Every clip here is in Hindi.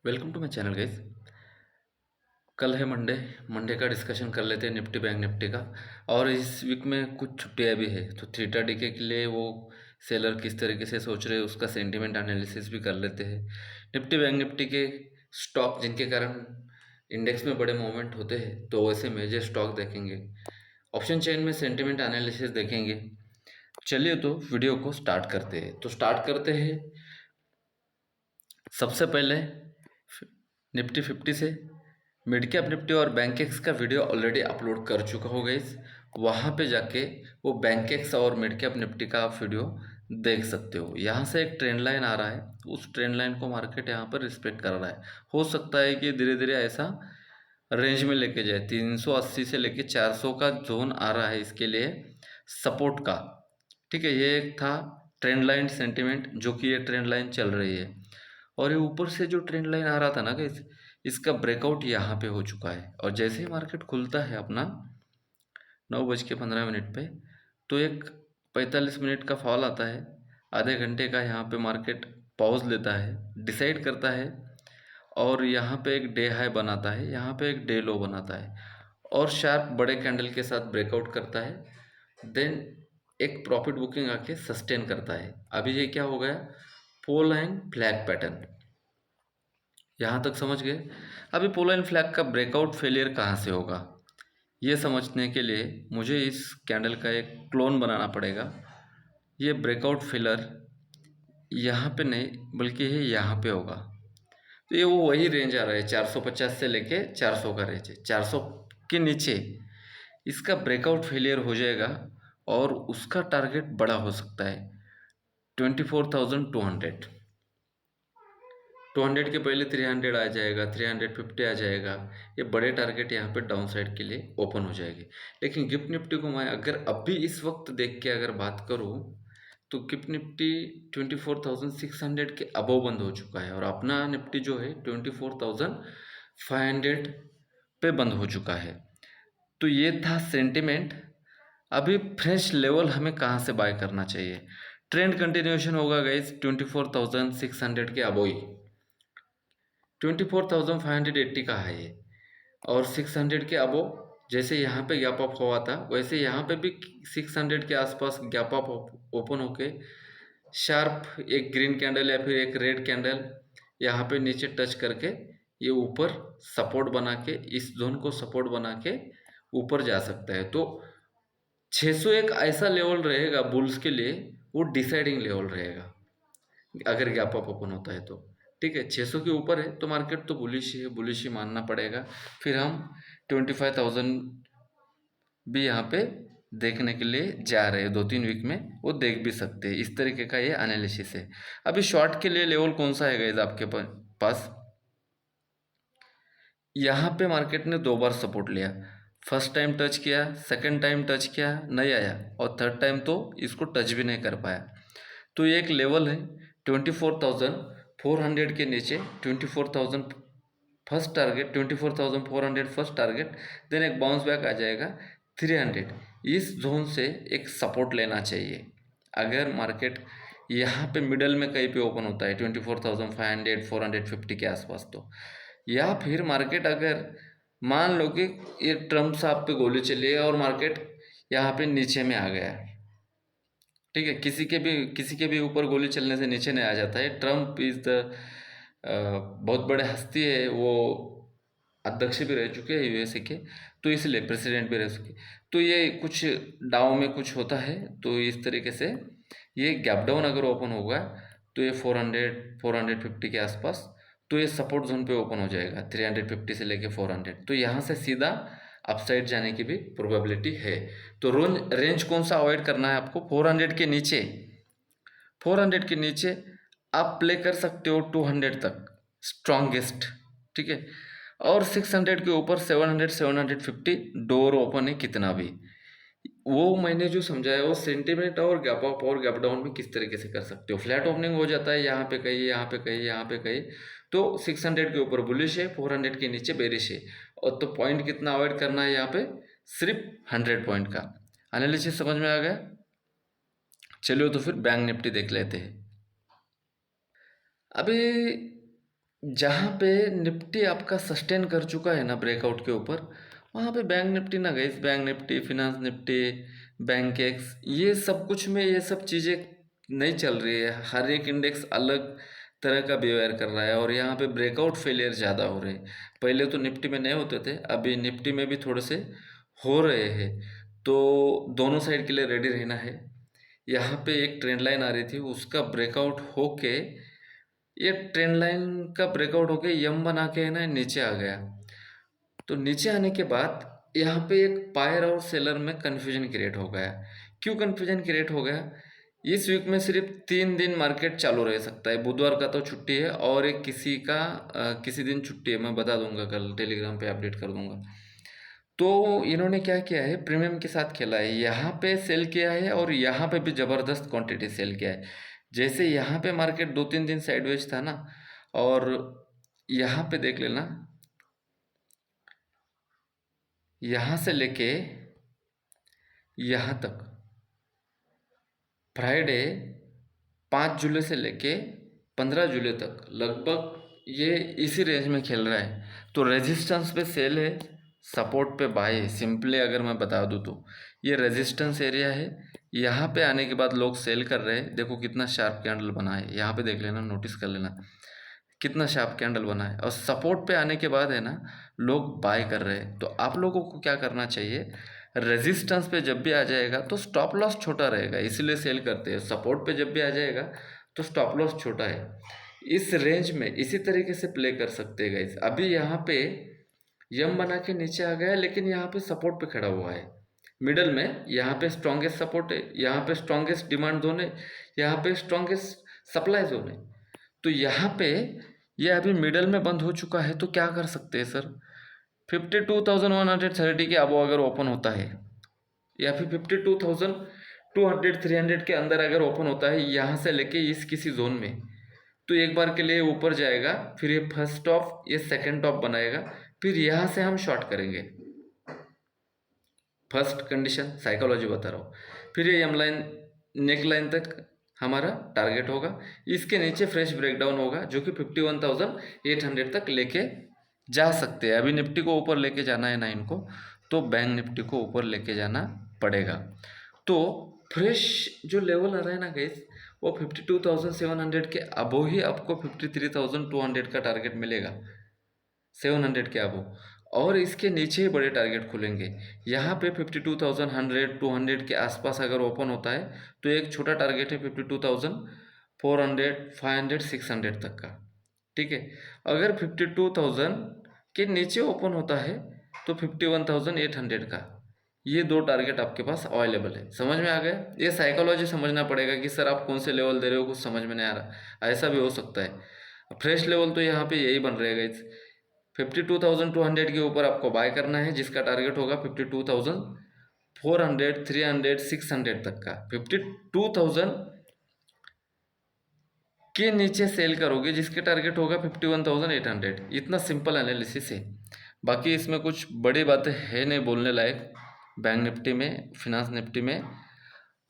Welcome to my channel guys. कल है मंडे। मंडे का डिस्कशन कर लेते हैं निफ्टी बैंक निफ्टी का। और इस वीक में कुछ छुट्टियां भी है तो थीटा डीके के लिए वो सेलर किस तरीके से सोच रहे हैं उसका सेंटीमेंट एनालिसिस भी कर लेते हैं। निफ्टी बैंक निफ्टी के स्टॉक जिनके कारण इंडेक्स में बड़े मूवमेंट होते हैं तो वैसे मेजर स्टॉक देखेंगे। ऑप्शन चेन में सेंटीमेंट एनालिसिस देखेंगे। चलिए तो वीडियो को स्टार्ट करते हैं। तो स्टार्ट करते हैं सबसे पहले निफ्टी 50 से। मिड कैप निफ्टी और बैंकेक्स का वीडियो ऑलरेडी अपलोड कर चुका हो गाइस। वहाँ पे जाके वो बैंकेक्स और मिड कैप निफ्टी का आप वीडियो देख सकते हो। यहाँ से एक ट्रेंड लाइन आ रहा है, उस ट्रेंड लाइन को मार्केट यहाँ पर रिस्पेक्ट कर रहा है। हो सकता है कि धीरे धीरे ऐसा रेंज में लेके जाए। 380 से लेके 400 का जोन आ रहा है इसके लिए सपोर्ट का। ठीक है, ये एक था ट्रेंड लाइन सेंटीमेंट जो कि ये ट्रेंड लाइन चल रही है। और ये ऊपर से जो ट्रेंड लाइन आ रहा था ना गाइस, इसका ब्रेकआउट यहाँ पे हो चुका है। और जैसे ही मार्केट खुलता है अपना 9:15 पे, तो एक 45 मिनट का फॉल आता है। आधे घंटे का यहाँ पे मार्केट पॉज लेता है, डिसाइड करता है और यहाँ पे एक डे हाई बनाता है, यहाँ पे एक डे लो बनाता है और शार्प बड़े कैंडल के साथ ब्रेकआउट करता है। देन एक प्रॉफिट बुकिंग आके सस्टेन करता है। अभी ये क्या हो गया, पोल एंड फ्लैग पैटर्न। यहाँ तक समझ गए। अभी पोल एंड फ्लैग का ब्रेकआउट फेलियर कहाँ से होगा ये समझने के लिए मुझे इस कैंडल का एक क्लोन बनाना पड़ेगा। ये ब्रेकआउट फेलर यहाँ पे नहीं बल्कि ये यहाँ पे होगा। तो ये वो वही रेंज आ रहा है, 450 से लेके 400 का रेंज है। 400 के नीचे इसका ब्रेकआउट फेलियर हो जाएगा और उसका टारगेट बड़ा हो सकता है 24,200। 200 के पहले 300 आ जाएगा, 350 आ जाएगा। ये बड़े टारगेट यहाँ पे डाउन साइड के लिए ओपन हो जाएंगे। लेकिन गिफ्ट निफ्टी को मैं अगर अभी इस वक्त देख के अगर बात करूँ तो गिफ्ट निफ्टी 24,600 के अबव बंद हो चुका है और अपना निफ्टी जो है 24,500 पे बंद हो चुका है। तो ये था सेंटिमेंट। अभी फ्रेश लेवल हमें कहाँ से बाय करना चाहिए। ट्रेंड कंटिन्यूएशन होगा गाइज 24,600 के अबव ही। 24,580 का है ये और 600 के अबव। जैसे यहाँ पे गैप अप हुआ था वैसे यहाँ पे भी 600 के आसपास गैप अप ओपन होके शार्प एक ग्रीन कैंडल या फिर एक रेड कैंडल यहाँ पे नीचे टच करके ये ऊपर सपोर्ट बना के इस जोन को सपोर्ट बना के ऊपर जा सकता है। तो 601 ऐसा लेवल रहेगा बुल्स के लिए, वो डिसाइडिंग लेवल रहेगा अगर गैप अप ओपन होता है तो। ठीक है, 600 के ऊपर है तो मार्केट तो बुलिश ही है, बुलिश ही मानना पड़ेगा। फिर हम 25,000 भी यहाँ पे देखने के लिए जा रहे हैं। 2-3 वीक में वो देख भी सकते हैं। इस तरीके का ये एनालिसिस है। अभी शॉर्ट के लिए लेवल कौन सा है गाइस आपके पास। यहाँ पे मार्केट ने 2 बार सपोर्ट लिया। फर्स्ट टाइम टच किया, सेकंड टाइम टच किया, नहीं आया और थर्ड टाइम तो इसको टच भी नहीं कर पाया। तो ये एक लेवल है 24,400 के नीचे। 24,000 first target, 24,400 first target. Then एक बाउंस बैक आ जाएगा 300। इस जोन से एक सपोर्ट लेना चाहिए। अगर मार्केट यहाँ पे मिडल में कहीं पे ओपन होता है 24,500 450 के आसपास तो, या फिर मार्केट अगर मान लो कि ये ट्रम्प साहब पे गोली चली है और मार्केट यहाँ पे नीचे में आ गया है। ठीक है, किसी के भी ऊपर गोली चलने से नीचे नहीं आ जाता है। ट्रम्प इज द बहुत बड़े हस्ती है, वो अध्यक्ष भी रह चुके हैं यूएसए के, तो इसलिए प्रेसिडेंट भी रह चुके। तो ये कुछ डाउ में कुछ होता है तो इस तरीके से ये गैप डाउन अगर ओपन होगा तो ये 400 450 के आसपास, तो ये सपोर्ट जोन पे ओपन हो जाएगा 350 से लेके 400। तो यहाँ से सीधा अपसाइड जाने की भी प्रोबेबिलिटी है। तो रेंज कौन सा अवॉइड करना है आपको, 400 के नीचे। 400 के नीचे आप प्ले कर सकते हो 200 तक स्ट्रॉन्गेस्ट। ठीक है, और 600 के ऊपर 700 750 डोर ओपन है कितना भी। वो मैंने जो समझाया वो सेंटीमेंट और गैप अप और गैप डाउन में किस तरीके से कर सकते हो। फ्लैट ओपनिंग हो जाता है यहाँ पे कहीं, यहाँ पे कहीं, यहाँ पे कहीं, तो 600 के ऊपर बुलिश है, 400 के नीचे बेरिश है। और तो पॉइंट कितना अवॉइड करना है यहाँ पे, सिर्फ 100 पॉइंट का। एनालिसिस समझ में आ गया। चलिए तो फिर बैंक निफ्टी देख लेते हैं। अभी जहाँ पे निफ्टी आपका सस्टेन कर चुका है ना ब्रेकआउट के ऊपर, वहाँ पे बैंक निफ्टी ना गई, bank Nifty, finance Nifty, bank x, ये सब कुछ में ये सब चीज़ें नहीं चल रही है। हर एक इंडेक्स अलग तरह का बिहेवियर कर रहा है और यहाँ पे ब्रेकआउट फेलियर ज़्यादा हो रहे हैं। पहले तो निफ्टी में नहीं होते थे, अभी निफ्टी में भी थोड़े से हो रहे हैं। तो दोनों साइड के लिए रेडी रहना है। यहाँ पे एक ट्रेंड लाइन आ रही थी, उसका ब्रेकआउट होके, ये ट्रेंड लाइन का ब्रेकआउट होके यम बना के है ना नीचे आ गया। तो नीचे आने के बाद यहाँ पे एक बायर और सेलर में कन्फ्यूजन क्रिएट हो गया। क्यों कन्फ्यूजन क्रिएट हो गया? इस वीक में सिर्फ 3 दिन मार्केट चालू रह सकता है। बुधवार का तो छुट्टी है और एक किसी का किसी दिन छुट्टी है, मैं बता दूंगा, कल टेलीग्राम पे अपडेट कर दूंगा। तो इन्होंने क्या किया है, प्रीमियम के साथ खेला है, यहाँ पे सेल किया है और यहाँ पे भी ज़बरदस्त क्वांटिटी सेल किया है। जैसे यहाँ पे मार्केट 2-3 दिन साइडवेज था ना, और यहाँ पे देख लेना, यहाँ से लेके यहाँ तक फ्राइडे 5 जुलाई से लेके 15 जुलाई तक लगभग ये इसी रेंज में खेल रहा है। तो रेजिस्टेंस पे सेल है, सपोर्ट पे बाय है। सिंपली अगर मैं बता दूँ तो ये रेजिस्टेंस एरिया है, यहाँ पे आने के बाद लोग सेल कर रहे हैं। देखो कितना शार्प कैंडल बना है, यहाँ पे देख लेना, नोटिस कर लेना कितना शार्प कैंडल बना है। और सपोर्ट पे आने के बाद है ना लोग बाय कर रहे हैं। तो आप लोगों को क्या करना चाहिए, रेजिस्टेंस पे जब भी आ जाएगा तो स्टॉप लॉस छोटा रहेगा, इसलिए सेल करते हैं। सपोर्ट पे जब भी आ जाएगा तो स्टॉप लॉस छोटा है। इस रेंज में इसी तरीके से प्ले कर सकते हैं गाइस। अभी यहाँ पे यम बना के नीचे आ गया है, लेकिन यहाँ पे सपोर्ट पे खड़ा हुआ है मिडल में। यहाँ पे स्ट्रॉन्गेस्ट सपोर्ट है, यहाँ पे स्ट्रॉन्गेस्ट डिमांड जोन है, यहाँ पे स्ट्रॉन्गेस्ट सप्लाई जोन है। तो यहाँ पे ये अभी मिडल में बंद हो चुका है, तो क्या कर सकते हैं सर, 52,130 के अबव अगर ओपन होता है, या फिर 52,200-300 के अंदर अगर ओपन होता है यहाँ से लेके इस किसी जोन में, तो एक बार के लिए ऊपर जाएगा, फिर ये फर्स्ट टॉप, ये सेकंड टॉप बनाएगा, फिर यहाँ से हम शॉर्ट करेंगे। फर्स्ट कंडीशन साइकोलॉजी बता रहा हूँ। फिर ये एम लाइन, नेक लाइन तक हमारा टारगेट होगा, इसके नीचे फ्रेश ब्रेकडाउन होगा जो कि 51,800 तक लेके जा सकते हैं। अभी निफ्टी को ऊपर लेके जाना है ना इनको, तो बैंक निफ्टी को ऊपर लेके जाना पड़ेगा। तो फ्रेश जो लेवल आ रहा है ना गाइस, वो 52,700 के अबो ही आपको 53,200 का टारगेट मिलेगा, 700 के अबो। और इसके नीचे ही बड़े टारगेट खुलेंगे। यहाँ पे 52,100 200 के आसपास अगर ओपन होता है तो एक छोटा टारगेट है 52,400 500 600 तक का, ठीक है। अगर 52,000 के नीचे ओपन होता है तो 51,800 का, ये दो टारगेट आपके पास अवेलेबल है। समझ में आ गया? ये साइकोलॉजी समझना पड़ेगा कि सर आप कौन से लेवल दे रहे हो, कुछ समझ में नहीं आ रहा, ऐसा भी हो सकता है। फ्रेश लेवल तो यहाँ पे यही बन रहेगा, इस 52,200 के ऊपर आपको बाय करना है, जिसका टारगेट होगा 52,400 300 600 तक का। 52,000 के नीचे सेल करोगे जिसके टारगेट होगा 51,800। इतना सिंपल एनालिसिस है, बाकी इसमें कुछ बड़ी बातें है नहीं बोलने लायक। बैंक निफ्टी में, फिनांस निफ्टी में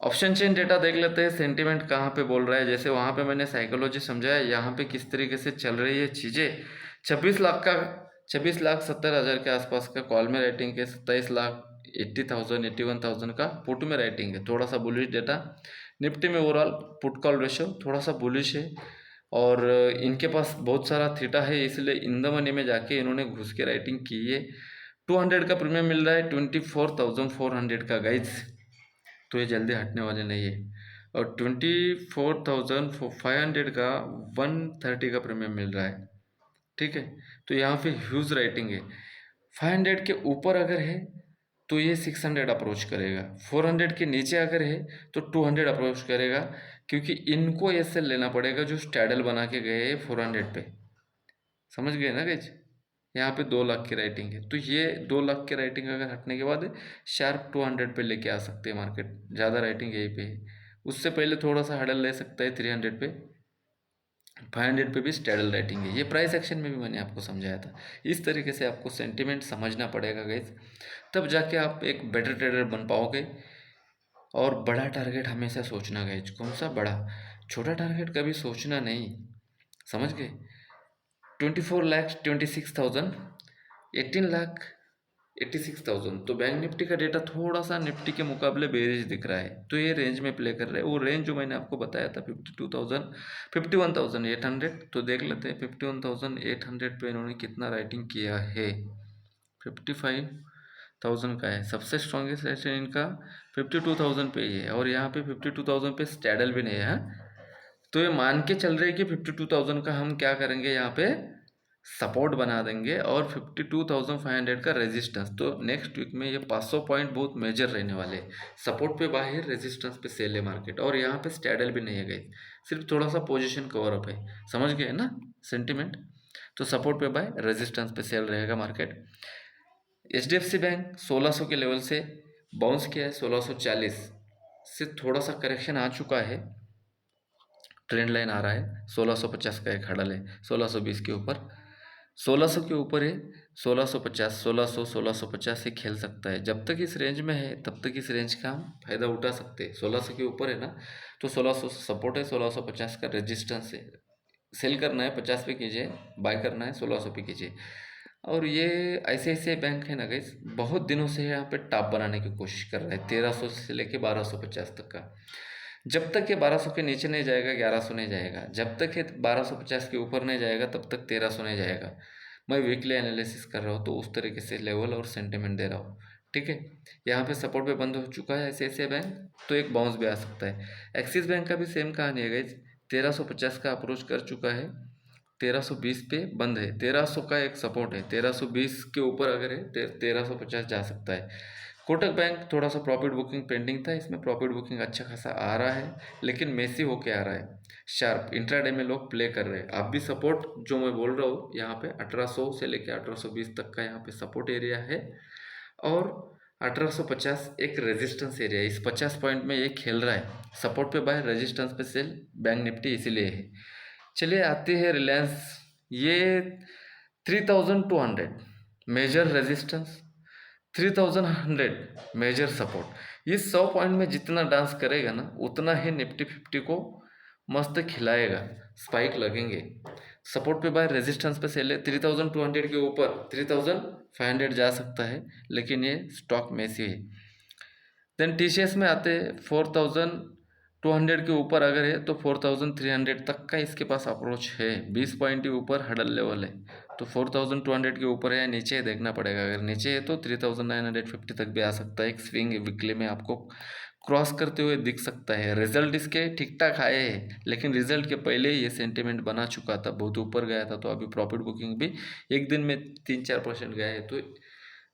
ऑप्शन चेन डेटा देख लेते हैं, सेंटीमेंट कहाँ पे बोल रहा है। जैसे वहाँ पे मैंने साइकोलॉजी समझाया, यहाँ पे किस तरीके से चल रही है चीज़ें। 26,70,000 के आसपास का कॉल में राइटिंग है, 27,80,000 81,000 का पुट में राइटिंग है। थोड़ा सा बुलिश डेटा निफ्टी में, ओवरऑल पुट कॉल रेशो थोड़ा सा बुलिश है, और इनके पास बहुत सारा थीटा है, इसलिए इन द मनी में जाके इन्होंने घुस के राइटिंग की है। 200 का प्रीमियम मिल रहा है, 24,400 का गाइज, तो ये जल्दी हटने वाले नहीं है। और 24,500 का 130 का प्रीमियम मिल रहा है, ठीक है। तो यहाँ पे ह्यूज राइटिंग है। 500 के ऊपर अगर है तो ये 600 अप्रोच करेगा, 400 के नीचे अगर है तो 200 अप्रोच करेगा, क्योंकि इनको ऐसे लेना पड़ेगा जो स्टैडल बना के गए हैं 400 पे। समझ गए ना गैज? यहाँ पे 2 लाख की राइटिंग है, तो ये 2 लाख की राइटिंग अगर हटने के बाद शार्प 200 पे लेके आ सकते हैं मार्केट। ज़्यादा राइटिंग यहीं पे है, उससे पहले थोड़ा सा हडल ले सकता है 300 पे, 500 पे भी स्टैडल राइटिंग है। ये प्राइस एक्शन में भी मैंने आपको समझाया था। इस तरीके से आपको सेंटिमेंट समझना पड़ेगा गाइस, तब जाके आप एक बेटर ट्रेडर बन पाओगे। और बड़ा टारगेट हमेशा सोचना गाइस। कौन सा बड़ा? छोटा टारगेट कभी सोचना नहीं, समझ गए? 24,26,000, 18,86,000। तो बैंक निफ्टी का डेटा थोड़ा सा निफ्टी के मुकाबले बेरिश दिख रहा है, तो ये रेंज में प्ले कर रहा है। वो रेंज जो मैंने आपको बताया था 52,000, 51,800, तो देख लेते हैं 51,800 पे इन्होंने कितना राइटिंग किया है। 55,000 का है, सबसे स्ट्रॉन्गेस्ट रेट इनका 52,000 पे ही है, और यहाँ पे 52,000 पे स्टैडल भी नहीं है। तो ये मान के चल रहे हैं कि 52,000 का हम क्या करेंगे, यहाँ पे सपोर्ट बना देंगे, और 52,500 का रेजिस्टेंस। तो नेक्स्ट वीक में ये 500 पॉइंट बहुत मेजर रहने वाले हैं। सपोर्ट पे बाय है, रेजिस्टेंस पे सेल है मार्केट, और यहाँ पे स्टैडल भी नहीं है गई, सिर्फ थोड़ा सा पोजीशन कवर अप है। समझ गए ना सेंटिमेंट? तो सपोर्ट पे बाय, रेजिस्टेंस पे सेल रहेगा मार्केट। HDFC बैंक 1600 के लेवल से बाउंस किया है, 1640 से थोड़ा सा करेक्शन आ चुका है, ट्रेंड लाइन आ रहा है। 1650 का एक हडल है, 1620 के ऊपर, 1600 के ऊपर है, 1650, 1600, 1650 से खेल सकता है। जब तक इस रेंज में है तब तक इस रेंज का हम फायदा उठा सकते हैं। 1600 के ऊपर है ना, तो 1600 सपोर्ट है, 1650 का रेजिस्टेंस है। सेल करना है 50 पे कीजिए, बाय करना है 1600 पे कीजिए। और ये ICICI बैंक है ना गाइस, बहुत दिनों से यहाँ पे टॉप बनाने की कोशिश कर रहा है, 1300 से लेके 1250 तक का। जब तक ये 1200 के नीचे नहीं जाएगा, 1100 नहीं जाएगा। जब तक ये 1250 के ऊपर नहीं जाएगा, तब तक 1300 नहीं जाएगा। मैं वीकली एनालिसिस कर रहा हूँ, तो उस तरीके से लेवल और सेंटिमेंट दे रहा हूँ, ठीक है। यहाँ पे सपोर्ट पे बंद हो चुका है ICICI बैंक, तो एक बाउंस भी आ सकता है। एक्सिस बैंक का भी सेम कहानी है गाइस, 1350 का अप्रोच कर चुका है, 1320 पे बंद है। 1300 का एक सपोर्ट है, 1320 के ऊपर अगर है 1350 जा सकता है। कोटक बैंक थोड़ा सा प्रॉफिट बुकिंग पेंडिंग था, इसमें प्रॉफिट बुकिंग अच्छा खासा आ रहा है, लेकिन मेसी होके आ रहा है। शार्प इंट्राडे में लोग प्ले कर रहे हैं। आप भी सपोर्ट जो मैं बोल रहा हूँ यहाँ पे 1800 से लेके 1820 तक का यहाँ पे सपोर्ट एरिया है, और 1850 एक रेजिस्टेंस एरिया है। इस 50 पॉइंट में ये खेल रहा है, सपोर्ट पे बाय, रेजिस्टेंस पे सेल, बैंक निफ्टी इसीलिए है। चलिए आते हैं रिलायंस, ये 3200 मेजर रेजिस्टेंस, 3100 मेजर सपोर्ट। ये 100 पॉइंट में जितना डांस करेगा ना, उतना ही निफ्टी 50 को मस्त खिलाएगा, स्पाइक लगेंगे। सपोर्ट पे बाय, रेजिस्टेंस पे सेल है, 3200 के ऊपर 3500 जा सकता है, लेकिन ये स्टॉक मेसी है। देन TCS में आते हैं, 4200 के ऊपर अगर है तो 4300 तक का इसके पास अप्रोच है। 20 पॉइंट के ऊपर हडल लेवल है, तो 4200 के ऊपर है या नीचे है देखना पड़ेगा। अगर नीचे है तो 3950 तक भी आ सकता है। एक स्विंग वीकली में आपको क्रॉस करते हुए दिख सकता है। रिजल्ट इसके ठीक ठाक आए हैं, लेकिन रिजल्ट के पहले ही ये सेंटिमेंट बना चुका था, बहुत ऊपर गया था। तो अभी प्रॉफिट बुकिंग भी एक दिन में 3-4% गया है। तो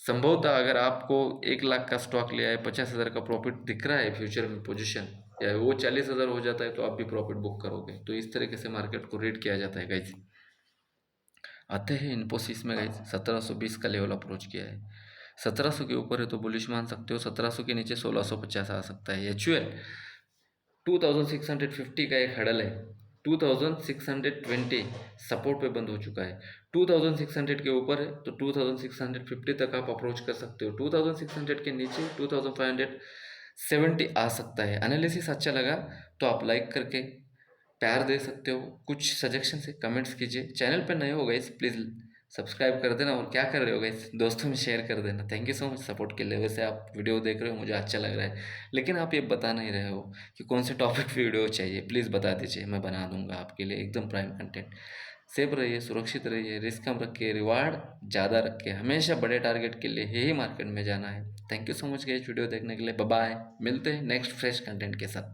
संभवतः अगर आपको 1 लाख का स्टॉक लिया है, 50,000 का प्रॉफिट दिख रहा है फ्यूचर में पोजीशन, या वो 40,000 हो जाता है, तो आप भी प्रॉफिट बुक करोगे। तो इस तरीके से मार्केट को रीड किया जाता है गाइज। आते हैं इन्फोसिस में गाइज, 1720 का लेवल अप्रोच किया है, 1700 के ऊपर है तो बुलिश मान सकते हो, 1700 के नीचे 1650 आ सकता है। HUL 2650 का एक हडल है, 2620 सपोर्ट पे बंद हो चुका है। 2600 के ऊपर है तो 2650 तक आप अप्रोच कर सकते हो। 2600 के नीचे 2570 आ सकता है। एनालिसिस अच्छा लगा तो आप लाइक करके प्यार दे सकते हो, कुछ सजेशन से कमेंट्स कीजिए। चैनल पर नए हो गाइस, प्लीज़ सब्सक्राइब कर देना, और क्या कर रहे हो गाइस, दोस्तों में शेयर कर देना। Thank you so much support के लिए। वैसे आप वीडियो देख रहे हो, मुझे अच्छा लग रहा है, लेकिन आप ये बता नहीं रहे हो कि कौन से टॉपिक पे वीडियो चाहिए। प्लीज़ बता दीजिए, मैं बना दूंगा आपके लिए एकदम प्राइम कंटेंट। सेफ रहिए, सुरक्षित रहिए, रिस्क कम रखिए, रिवार्ड ज़्यादा रखिए। हमेशा बड़े टारगेट के लिए ही मार्केट में जाना है। Thank you so much guys video देखने के लिए। बाय बाय, मिलते हैं नेक्स्ट फ्रेश कंटेंट के साथ।